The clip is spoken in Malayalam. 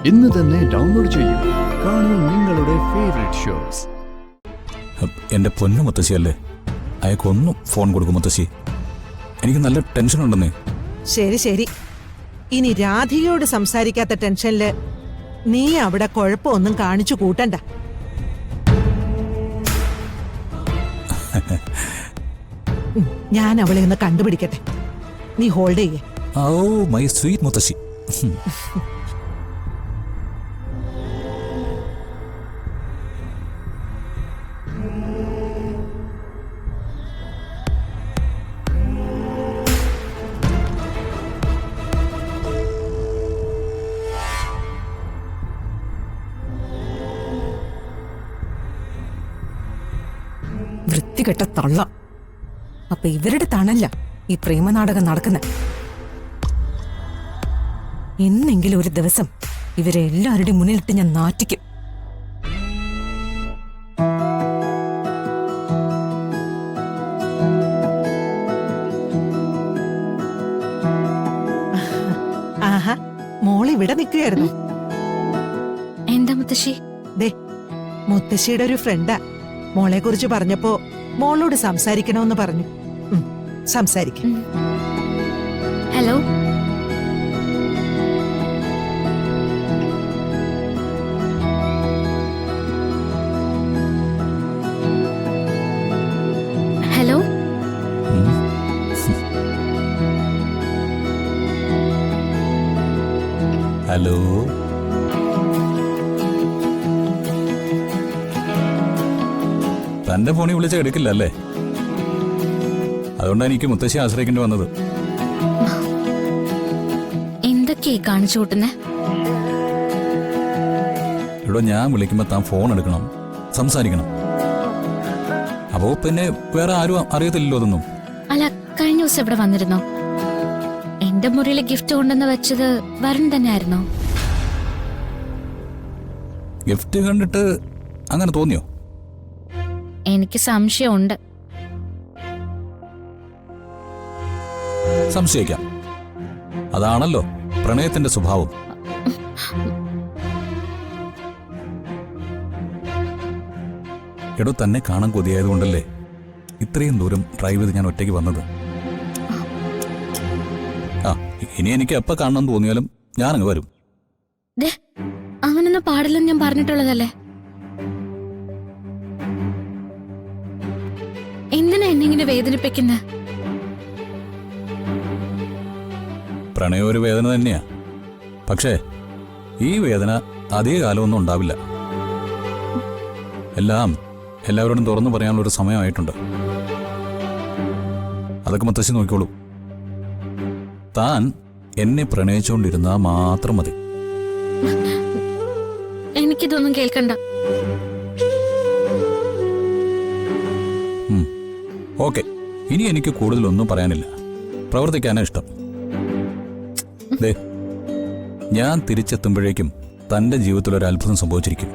ഇന്ന് തന്നെ ഡൗൺലോഡ് ചെയ്യൂ. കാണൂ നിങ്ങളുടെ ഫേവറേറ്റ് ഷോസ്. എന്റെ പൊന്നു മുത്തശ്ശിയല്ലേ, അയാൾക്കൊന്നും ഫോൺ കൊടുക്കും മുത്തശ്ശി. എനിക്ക് നല്ല ടെൻഷൻ ഉണ്ടെന്നേ. ശരി ശരി, ഇനി രാധികയോട് സംസാരിക്കാത്ത ടെൻഷനില് നീ അവിടെ കുഴപ്പമൊന്നും കാണിച്ചു കൂട്ടണ്ട. ഞാൻ അവളെ ഒന്ന് കണ്ടുപിടിക്കട്ടെ, നീ ഹോൾഡ് ചെയ്യേ. ഓ മൈ സ്വീറ്റ് മുത്തശ്ശി. വൃത്തികെട്ട തള്ള. അപ്പൊ ഇവരുടെ തണല്ല ഈ പ്രേമനാടകം നടക്കുന്നത്. എന്നെങ്കിലും ഒരു ദിവസം ഇവരെ എല്ലാവരുടെയും മുന്നിലിട്ട് ഞാൻ നാറ്റിക്കും. ആഹാ, മോളിവിടെ നിൽക്കുകയായിരുന്നു. എന്താ മുത്തശ്ശി? ദേ, മുത്തശ്ശിയുടെ ഒരു ഫ്രണ്ടാ. മോളെ കുറിച്ച് പറഞ്ഞപ്പോ മോളോട് സംസാരിക്കണമെന്ന് പറഞ്ഞു. സംസാരിക്കും. ഹലോ. ഹലോ. ഹലോ. തന്റെ ഫോണിൽ വിളിച്ച എടുക്കില്ല അല്ലേ? അതുകൊണ്ടാണ് എനിക്ക് മുത്തശ്ശി ആശ്രയിക്കേണ്ടി വന്നത്. എന്തൊക്കെയാ കാണിച്ചു കൂട്ടുന്നേ? ഇവിടെ ഞാൻ വിളിക്കുമ്പോ താൻ ഫോൺ എടുക്കണം, സംസാരിക്കണം. അപ്പോ പിന്നെ വേറെ ആരും അറിയത്തില്ലല്ലോ അതൊന്നും. അല്ല, കഴിഞ്ഞ ദിവസം ഇവിടെ വന്നിരുന്നോ? എന്റെ മുറിയിലെ ഗിഫ്റ്റ് കൊണ്ടെന്ന് വെച്ചത് വരുൺ തന്നെ ആയിരുന്നോ? ഗിഫ്റ്റ് കണ്ടിട്ട് അങ്ങനെ തോന്നിയോ? എനിക്ക് സംശയമുണ്ട്. സംശയിക്കാം, അതാണല്ലോ പ്രണയത്തിന്റെ സ്വഭാവം. എടോ, തന്നെ കാണാൻ കൊതിയായതുകൊണ്ടല്ലേ ഇത്രയും ദൂരം ഡ്രൈവ് ചെയ്ത് ഞാൻ ഒറ്റയ്ക്ക് വന്നത്. ആ, ഇനി എനിക്ക് എപ്പോ കാണണം തോന്നിയാലും ഞാനങ്ങ് വരും. അങ്ങനൊന്നും പാടില്ലെന്ന് ഞാൻ പറഞ്ഞിട്ടുള്ളതല്ലേ. എന്തിനാ എന്നിങ്ങനെ വേദനിപ്പിക്കുന്ന? പ്രണയം ഒരു വേദന തന്നെയാ. പക്ഷേ ഈ വേദന അധിക കാലമൊന്നും ഉണ്ടാവില്ല. എല്ലാം എല്ലാവരോടും തുറന്നു പറയാനുള്ളൊരു സമയമായിട്ടുണ്ട്. അതൊക്കെ മുത്തശ്ശി നോക്കിക്കോളൂ. താൻ എന്നെ പ്രണയിച്ചുകൊണ്ടിരുന്നാ മാത്രം മതി. എനിക്കിതൊന്നും കേൾക്കണ്ട. ഓക്കെ, ഇനി എനിക്ക് കൂടുതലൊന്നും പറയാനില്ല. പ്രവർത്തിക്കാനാ ഇഷ്ടം. ദേ, ഞാൻ തിരിച്ചെത്തുമ്പോഴേക്കും തന്റെ ജീവിതത്തിൽ ഒരു അത്ഭുതം സംഭവിച്ചിരിക്കും.